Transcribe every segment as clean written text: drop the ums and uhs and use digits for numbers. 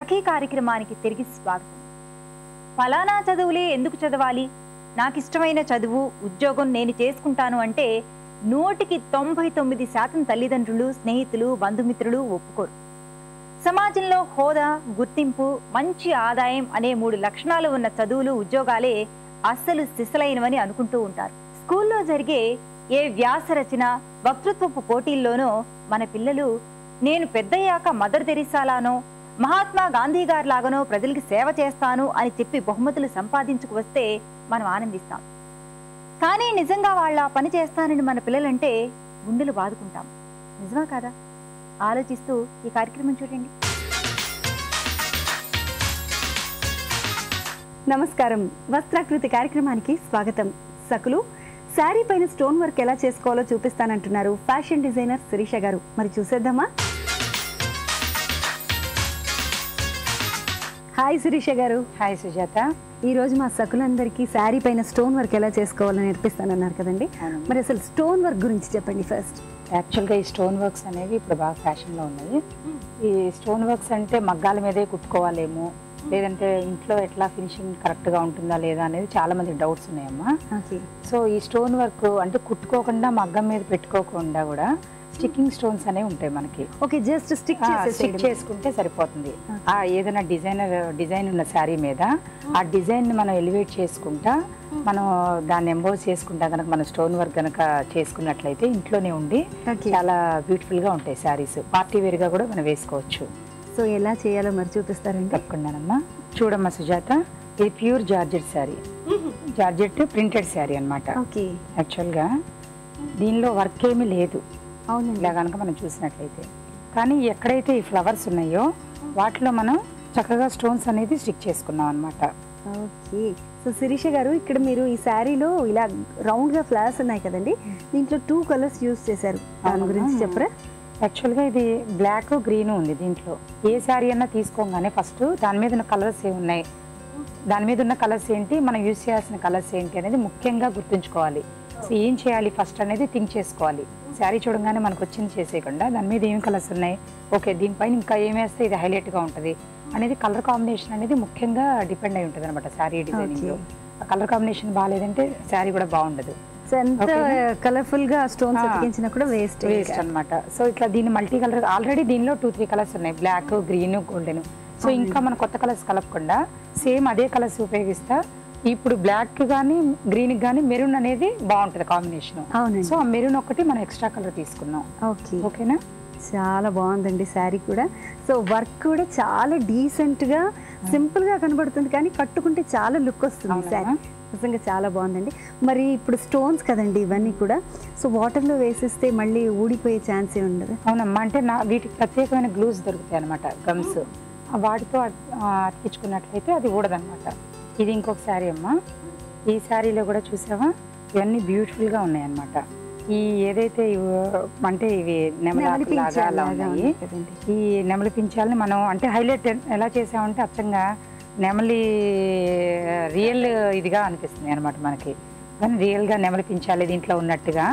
సఖీ కార్యక్రమానికి తిరిగి స్వాగతం. ఫలానా చదువులే ఎందుకు చదవాలి, నాకు ఇష్టమైన చదువు ఉద్యోగం నేను చేసుకుంటాను అంటే 100కి 99% తల్లిదండ్రులు, స్నేహితులు, బంధుమిత్రులు ఒప్పుకోరు. సమాజంలో హోదా, గుర్తింపు, మంచి ఆదాయం అనే 3 లక్షణాలు ఉన్న చదువులు, ఉద్యోగాలే అస్సలు సిసలైనవని అనుకుంటూ ఉంటారు. స్కూల్లో జరిగే ఏ వ్యాస రచన, వక్తృత్వపు పోటీల్లోనో మన పిల్లలు నేను పెద్దయ్యాక మదర్ తెరీసాలానో మహాత్మా గాంధీ గారి లాగానో ప్రజలకి సేవ చేస్తాను అని చెప్పి బహుమతులు సంపాదించుకు వస్తే మనం ఆనందిస్తాం. కానీ నిజంగా వాళ్ళ పని చేస్తానని మన పిల్లలంటే గుండెలు బాదుకుంటాం. నిజమా కాదా? ఆలోచిస్తూ ఈ కార్యక్రమం చూడండి. నమస్కారం. వస్త్రాకృతి కార్యక్రమానికి స్వాగతం. సకులు శారీ పైన స్టోన్ వర్క్ ఎలా చేసుకోవాలో చూపిస్తానంటున్నారు ఫ్యాషన్ డిజైనర్ శిరీష గారు. మరి చూసేద్దామా? హాయ్ శిరీష గారు. హాయ్ సుజాత. ఈ రోజు మా సకులందరికీ శారీ పైన స్టోన్ వర్క్ ఎలా చేసుకోవాలో నేర్పిస్తానన్నారు కదండి. మరి అసలు స్టోన్ వర్క్ గురించి చెప్పండి ఫస్ట్. యాక్చువల్గా ఈ స్టోన్ వర్క్స్ అనేవి ఇప్పుడు బాగా ఫ్యాషన్లో ఉన్నాయి. ఈ స్టోన్ వర్క్స్ అంటే మగ్గాల మీదే కుట్టుకోవాలేమో, లేదంటే ఇంట్లో ఎట్లా ఫినిషింగ్ కరెక్ట్గా ఉంటుందా లేదా అనేది చాలా మంది డౌట్స్ ఉన్నాయమ్మా. సో ఈ స్టోన్ వర్క్ అంటే కుట్టుకోకుండా మగ్గం మీద పెట్టుకోకుండా కూడా స్టిక్కింగ్ స్టోన్స్ అనేవి ఉంటాయి మనకి. ఓకే, జస్ట్ స్టిక్ చేసుకుంటే సరిపోతుంది. ఆ ఏదైనా డిజైన్ ఉన్న శారీ మీద ఆ డిజైన్ మనం ఎలివేట్ చేసుకుంటా మనం దాన్ని ఎంబోస్ చేసుకుంటా కనుక మనం స్టోన్ వర్క్ కనుక చేసుకున్నట్లయితే ఇంట్లోనే ఉండి చాలా బ్యూటిఫుల్ గా ఉంటాయి శారీస్. పార్టీ వేర్ గా కూడా మనం వేసుకోవచ్చు. సో ఎలా చేయాలో మరి చూపిస్తారండి? తప్పకుండానమ్మా. చూడమ్మా సుజాత, ఇది pure georgette sari, georgette printed sari అనమాట. యాక్చువల్గా దీనిలో వర్క్ ఏమీ లేదు. అవును, ఇలా కనుక మనం చూసినట్లయితే. కానీ ఎక్కడైతే ఈ ఫ్లవర్స్ ఉన్నాయో వాటిలో మనం చక్కగా స్టోన్స్ అనేది స్టిక్ చేసుకున్నాం అనమాట. ఓకే. సో శిరీష గారు, ఇక్కడ మీరు ఈ శారీలో ఇలా రౌండ్ గా ఫ్లవర్స్ ఉన్నాయి కదండి, దీంట్లో 2 కలర్స్ యూజ్ చేశారు. దాని గురించి చెప్పరా? యాక్చువల్గా ఇది బ్లాక్, గ్రీన్ ఉంది. దీంట్లో ఏ శారీ అన్నా తీసుకోగానే ఫస్ట్ దాని మీద ఉన్న కలర్స్ ఏమున్నాయి, దాని మీద ఉన్న కలర్స్ ఏంటి, మనం యూజ్ చేయాల్సిన కలర్స్ ఏంటి అనేది ముఖ్యంగా గుర్తుంచుకోవాలి. సో ఏం చేయాలి ఫస్ట్ అనేది థింక్ చేసుకోవాలి. శారీ చూడగానే మనకు వచ్చింది చేసేయకుండా దాని మీద ఏం కలర్స్ ఉన్నాయి, ఓకే దీనిపైన ఇంకా ఏం వేస్తే ఇది హైలైట్గా ఉంటుంది అనేది కలర్ కాంబినేషన్ అనేది ముఖ్యంగా డిపెండ్ అయి ఉంటుంది అనమాట శారీ డిజైనింగ్లో. ఆ కలర్ కాంబినేషన్ బాగాలేదంటే శారీ కూడా బాగుండదు. సో ఎంత కలర్ఫుల్ గా స్టోన్స్ అతికించినా కూడా వేస్ట్ అనమాట. సో ఇట్లా దీన్ని మల్టీ కలర్, ఆల్రెడీ దీనిలో 2-3 కలర్స్ ఉన్నాయి, బ్లాక్, గ్రీన్, గోల్డెన్. సో ఇంకా మన కొత్త కలర్స్ కలపకుండా సేమ్ అదే కలర్స్ ఉపయోగిస్తా. ఇప్పుడు బ్లాక్ కానీ గ్రీన్ కానీ మెరూన్ అనేది బాగుంటుంది కాంబినేషన్. సో ఆ మెరూన్ ఒకటి మనం ఎక్స్ట్రా కలర్ తీసుకున్నాం. ఓకేనా? చాలా బాగుందండి శారీ కూడా. సో వర్క్ కూడా చాలా డీసెంట్ గా సింపుల్ గా కనబడుతుంది, కానీ కట్టుకుంటే చాలా లుక్ వస్తుంది శారీ. నిజంగా చాలా బాగుందండి. మరి ఇప్పుడు స్టోన్స్ కదండి ఇవన్నీ కూడా, సో వాటర్ లో వేసేస్తే మళ్ళీ ఊడిపోయే ఛాన్సే ఉండదు? అవునమ్మా. అంటే వీటికి ప్రత్యేకమైన గ్లూస్ దొరుకుతాయి అనమాట, గమ్స్. వాటితో అతికించుకున్నట్లయితే అది ఊడదనమాట. ఇది ఇంకొక శారీ అమ్మా. ఈ శారీలో కూడా చూసావా ఇవన్నీ బ్యూటిఫుల్గా ఉన్నాయి అన్నమాట. ఈ ఏదైతే అంటే ఇవి నెమలిలాగా అలా ఉన్నాయి. ఈ నెమలి పించాలని మనం అంటే హైలైట్ ఎలా చేసామంటే అచ్చంగా నెమలి రియల్ ఇదిగా అనిపిస్తుంది అనమాట మనకి. కానీ రియల్గా నెమలి పించాలి దీంట్లో ఉన్నట్టుగా.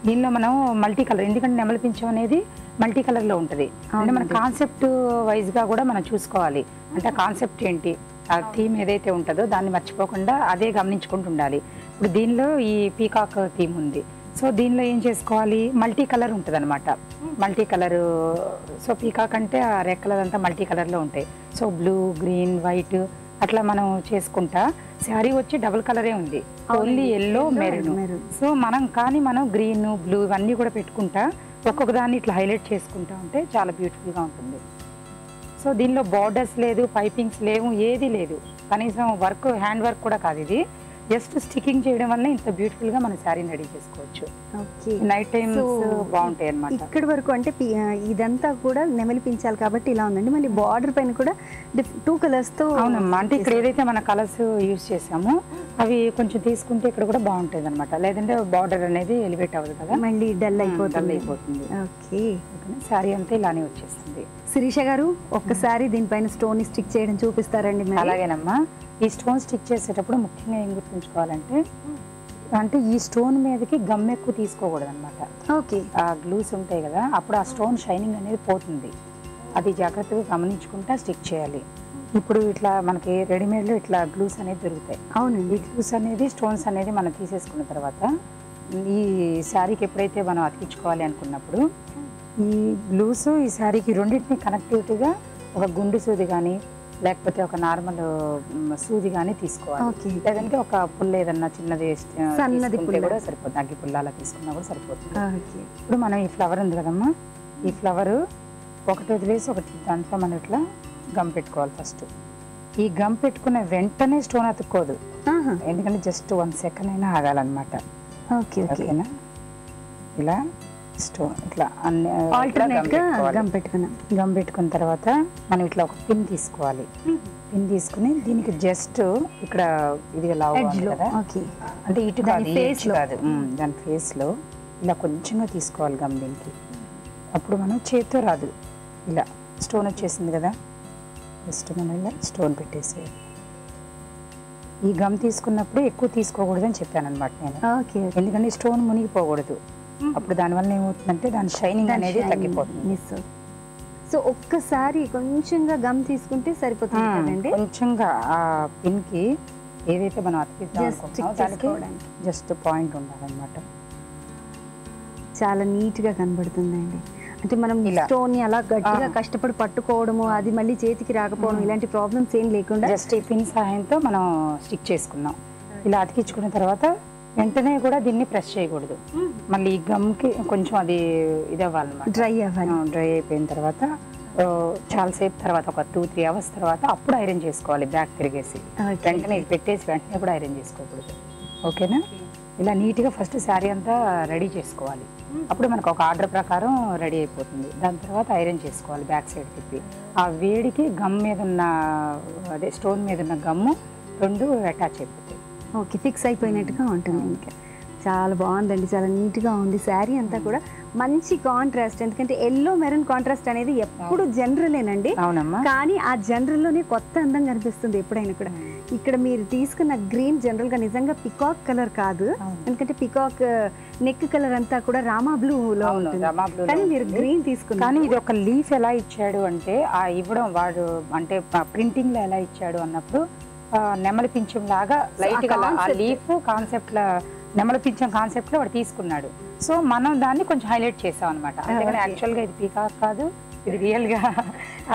దీనిలో మనం మల్టీ కలర్, ఎందుకంటే నెమలి పించం అనేది మల్టీ కలర్లో ఉంటుంది. అంటే మన కాన్సెప్ట్ వైజ్గా కూడా మనం చూసుకోవాలి. అంటే ఆ కాన్సెప్ట్ ఏంటి, ఆ థీమ్ ఏదైతే ఉంటుందో దాన్ని మర్చిపోకుండా అదే గమనించుకుంటూ ఉండాలి. ఇప్పుడు దీనిలో ఈ పీకాక్ థీమ్ ఉంది. సో దీనిలో ఏం చేసుకోవాలి, మల్టీ కలర్ ఉంటుంది అనమాట. Multi colour. సో పీకాక్ అంటే ఆ రెక్కలదంతా మల్టీ కలర్లో ఉంటాయి. సో బ్లూ, గ్రీన్, వైట్ అట్లా మనం చేసుకుంటా. శారీ వచ్చి డబుల్ కలరే ఉంది, ఓన్లీ ఎల్లో, మెరూన్. సో మనం గ్రీన్, బ్లూ ఇవన్నీ కూడా పెట్టుకుంటా ఒక్కొక్క దాన్ని ఇట్లా హైలైట్ చేసుకుంటా ఉంటే చాలా బ్యూటిఫుల్గా ఉంటుంది. సో దీనిలో బార్డర్స్ లేదు, పైపింగ్స్ లేవు, ఏది లేదు. కనీసం వర్క్, హ్యాండ్ వర్క్ కూడా కాదు ఇది. జస్ట్ స్టికింగ్ చేయడం వల్ల ఇంత బ్యూటిఫుల్ గా మన శారీని రెడీ చేసుకోవచ్చు. నైట్ టైమ్స్ బాగుంటాయి అన్నమాట. ఇక్కడ వరకు అంటే ఇదంతా కూడా నెమలి పించాలి కాబట్టి ఇలా ఉందండి. మళ్ళీ బార్డర్ పైన కూడా 2 కలర్స్ తో. అవునమ్మా. అంటే ఇక్కడ ఏదైతే మన కలర్స్ యూజ్ చేసామో అవి కొంచెం తీసుకుంటే ఇక్కడ కూడా బాగుంటుంది అనమాట. లేదంటే బార్డర్ అనేది ఎలివేట్ అవ్వదు కదా, మళ్ళీ డల్ అయిపోతుంది. ఓకే. శారీ అంతా ఇలానే వచ్చేస్తుంది. శిరీష గారు, ఒక్కసారి దీనిపైన స్టోన్ స్టిక్ చేయడం చూపిస్తారండి? అలాగేనమ్మా. ఈ స్టోన్ స్టిక్ చేసేటప్పుడు ముఖ్యంగా ఏం గుర్తుంచుకోవాలంటే, అంటే ఈ స్టోన్ మీదకి గమ్ ఎక్కువ తీసుకోకూడదు అనమాట. ఓకే. ఆ గ్లూస్ ఉంటాయి కదా, అప్పుడు ఆ స్టోన్ షైనింగ్ అనేది పోతుంది. అది జాగ్రత్తగా గమనించుకుంటా స్టిక్ చేయాలి. ఇప్పుడు ఇట్లా మనకి రెడీమేడ్లో ఇట్లా గ్లూస్ అనేది దొరుకుతాయి. అవునండి. ఈ గ్లూస్ అనేది స్టోన్స్ అనేది మనం తీసేసుకున్న తర్వాత ఈ శారీకి ఎప్పుడైతే మనం అతికించుకోవాలి అనుకున్నప్పుడు ఈ గ్లూస్ ఈ శారీకి రెండింటిని కనెక్టివిటీగా ఒక గుండు సూది కానీ లేకపోతే ఒక నార్మల్ సూది కానీ తీసుకోవాలి. ఓకే. లేదంటే ఒక పుల్ల ఏదన్నా చిన్నది సన్నది పుల్ల కూడా సరిపోతుంది. అగ్గి పుల్ల అలా తీసుకున్నా కూడా సరిపోతుంది. ఓకే. ఇప్పుడు మనం ఈ ఫ్లవర్ ఉంది కదమ్మా, ఈ ఫ్లవర్ ఒకటి వదిలేసి ఒకటి దాంట్లో మనం ఇట్లా గమ్ పెట్టుకోవాలి. ఫస్ట్ ఈ గమ్ పెట్టుకున్న వెంటనే స్టోన్ అతుక్కోదు, ఎందుకంటే జస్ట్ 1 సెకండ్ అయినా ఆగాలన్నమాట. ఓకే. ఓకేనా? ఇలా స్టోన్ ఇట్లా అన్ని గమ్ పెట్టుకున్నాం. గమ్ పెట్టుకున్న తర్వాత మనం ఇట్లా ఒక పిన్ తీసుకోవాలి. పిన్ తీసుకుని దీనికి జస్ట్ ఇక్కడ ఇది కదా, అంటే ఇటు కాదు, ఫేస్ కాదు, దాని ఫేస్లో ఇలా కొంచెంగా తీసుకోవాలి గమ్ దీనికి. అప్పుడు మనం చేతితో రాదు, ఇలా స్టోన్ వచ్చేసింది కదా, జస్ట్ మనం ఇలా స్టోన్ పెట్టేసేయాలి. ఈ గమ్ తీసుకున్నప్పుడు ఎక్కువ తీసుకోకూడదు అని చెప్పాను అనమాట నేను. ఎందుకంటే స్టోన్ మునిగిపోకూడదు, అప్పుడు దానివల్ల ఏమవుతుందంటే దాని షైనింగ్ అనేది తగ్గిపోతుంది. సో ఒక్కసారి కొంచెంగా గమ్ తీసుకుంటే సరిపోతుంది కదండి. కొంచెంగా ఆ పిన్కి ఏదైతే మనం అతికిద్దాం దానికి జస్ట్ పాయింట్ ఉండాలన్నమాట. చాలా నీట్గా కనబడుతుందండి. అంటే మనం స్టోన్ ని అలా గట్టిగా కష్టపడి పట్టుకోవడము, అది మళ్ళీ చేతికి రాకపోవడం, ఇలాంటి ప్రాబ్లమ్స్ ఏం లేకుండా జస్ట్ ఈ పిన్ సహాయంతో మనం స్టిక్ చేసుకున్నాం. ఇలా అతికించుకున్న తర్వాత వెంటనే కూడా దీన్ని ప్రెస్ చేయకూడదు, మళ్ళీ ఈ గమ్కి కొంచెం అది ఇది అవ్వాలన్నమాట, డ్రై అవ్వాలి. డ్రై అయిపోయిన తర్వాత చాలాసేపు తర్వాత ఒక 2-3 అవర్స్ తర్వాత అప్పుడు ఐరన్ చేసుకోవాలి. బ్యాక్ తిరిగేసి వెంటనే ఇది పెట్టేసి వెంటనే కూడా ఐరన్ చేసుకోకూడదు. ఓకేనా? ఇలా నీట్గా ఫస్ట్ శారీ అంతా రెడీ చేసుకోవాలి. అప్పుడు మనకు ఒక ఆర్డర్ ప్రకారం రెడీ అయిపోతుంది. దాని తర్వాత ఐరన్ చేసుకోవాలి బ్యాక్ సైడ్ తిప్పి. ఆ వేడికి గమ్ మీద ఉన్న అదే స్టోన్ మీద ఉన్న గమ్ము రెండు అటాచ్ అయిపోతాయి. ఓకే, ఫిక్స్ అయిపోయినట్టుగా ఉంటుంది. ఇంకా చాలా బాగుందండి, చాలా నీట్గా ఉంది. శారీ అంతా కూడా మంచి కాంట్రాస్ట్, ఎందుకంటే ఎల్లో మెరూన్ కాంట్రాస్ట్ అనేది ఎప్పుడు జనరలేనండి. అవునమ్మా. కానీ ఆ జనరల్లోనే కొత్త అందం కనిపిస్తుంది ఎప్పుడైనా కూడా. ఇక్కడ మీరు తీసుకున్న గ్రీన్ జనరల్గా నిజంగా పికాక్ కలర్ కాదు, ఎందుకంటే పికాక్ నెక్ కలర్ అంతా కూడా రామా బ్లూలో ఉంటుంది, కానీ మీరు గ్రీన్ తీసుకున్నారు. కానీ ఇది ఒక లీఫ్ ఎలా ఇచ్చాడు అంటే ఆ ఇవ్వడం వాడు అంటే ప్రింటింగ్లో ఎలా ఇచ్చాడు అన్నప్పుడు నెమలి పింఛం లాగా లైట్ గా ఆ లీఫ్ కాన్సెప్ట్ నెమలి పింఛం కాన్సెప్ట్ లో వాడు తీసుకున్నాడు. సో మనం దాన్ని కొంచెం హైలైట్ చేసాం అనమాట. అందుకని యాక్చువల్గా ఇది పీకాక్ కాదు, ఇది రియల్ గా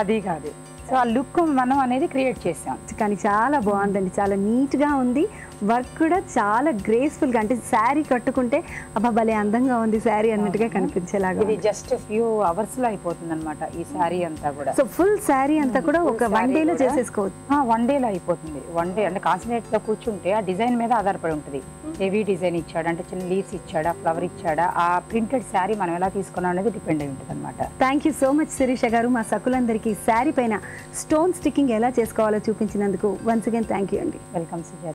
అది కాదు. సో ఆ లుక్ మనం అనేది క్రియేట్ చేసాం. కానీ చాలా బాగుందండి, చాలా నీట్గా ఉంది. వర్క్ కూడా చాలా గ్రేస్ఫుల్గా, అంటే శారీ కట్టుకుంటే అబ్బా భలే అందంగా ఉంది శారీ అన్నట్టుగా కనిపించేలాగా. ఇది జస్ట్ ఫ్యూ అవర్స్ లో అయిపోతుంది అనమాట ఈ శారీ అంతా కూడా. సో ఫుల్ శారీ అంతా కూడా ఒక 1 డేలో చేసేసుకోవచ్చు. 1 డేలో అయిపోతుంది. 1 డే అంటే కాన్సన్ట్రేట్ గా కూర్చుంటే ఆ డిజైన్ మీద ఆధారపడి ఉంటుంది. హెవీ డిజైన్ ఇచ్చాడు అంటే చిన్న లీవ్స్ ఇచ్చాడా, ఫ్లవర్ ఇచ్చాడా, ఆ ప్రింటెడ్ శారీ మనం ఎలా తీసుకున్నాం అనేది డిపెండ్ అయి ఉంటుంది అనమాట. Thank you so much Sirisha గారు, మా సకులందరికీ శారీ పైన స్టోన్ స్టిక్కింగ్ ఎలా చేసుకోవాలో చూపించినందుకు వన్స్ అగైన్ థ్యాంక్ యూ అండి. వెల్కమ్ సుజాత.